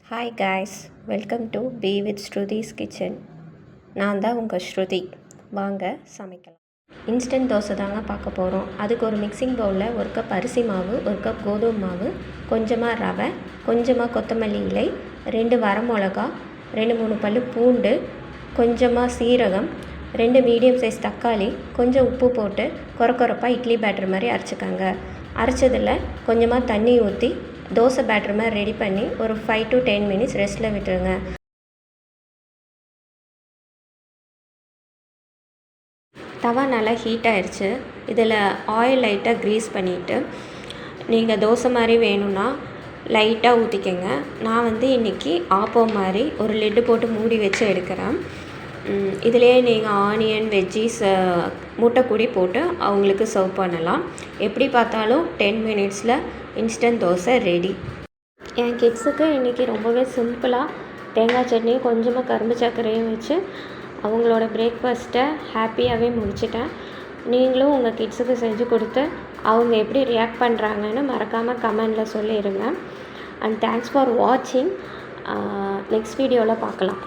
Hi guys, welcome to be with Shruti's kitchen. நான் தான் உங்கள் ஸ்ருதி. வாங்க சமைக்கலாம். இன்ஸ்டன்ட் தோசை தாங்க பார்க்க போகிறோம். அதுக்கு ஒரு மிக்சிங் பவுலில் 1 கப் அரிசி மாவு, 1 கப் கோதுமை மாவு, கொஞ்சமாக ரவை, கொஞ்சமாக கொத்தமல்லி இலை, 2 வரமிளகா, 2-3 பல் பூண்டு, கொஞ்சமாக சீரகம், 2 மீடியம் சைஸ் தக்காளி, கொஞ்சம் உப்பு போட்டு கொரப்பாக இட்லி பேட்டர் மாதிரி அரைச்சிக்கோங்க. அரைச்சதில் கொஞ்சமாக தண்ணி ஊற்றி தோசை பேட்டர் மாதிரி ரெடி பண்ணி ஒரு 5 to 10 மினிட்ஸ் ரெஸ்ட்டில் விட்டுருங்க. தவா நல்லா ஹீட் ஆயிடுச்சு. இதில் ஆயில் லைட்டாக க்ரீஸ் பண்ணிவிட்டு நீங்கள் தோசை மாதிரி வேணும்னா லைட்டாக ஊற்றிக்கங்க. நான் இன்றைக்கி ஆப்பம் மாதிரி ஒரு லிட்டு போட்டு மூடி வச்சு எடுக்கிறேன். இதிலேயே நீங்கள் ஆனியன், வெஜ்ஜீஸ், முட்டைக்கூடி போட்டு அவங்களுக்கு சர்வ் பண்ணலாம். எப்படி பார்த்தாலும் 10 மினிட்ஸில் இன்ஸ்டன்ட் தோசை ரெடி. என் கிட்ஸுக்கு இன்றைக்கி ரொம்பவே சிம்பிளாக தேங்காய் சட்னியும் கொஞ்சமாக கரும்பு சர்க்கரையும் வச்சு அவங்களோட பிரேக்ஃபாஸ்ட்டை ஹாப்பியாகவே முடிச்சிட்டேன். நீங்களும் உங்கள் கிட்ஸுக்கு செஞ்சு கொடுத்து அவங்க எப்படி ரியாக்ட் பண்ணுறாங்கன்னு மறக்காமல் கமெண்டில் சொல்லிடுங்க. அண்ட் தேங்க்ஸ் ஃபார் வாட்சிங். நெக்ஸ்ட் வீடியோவில் பார்க்கலாம்.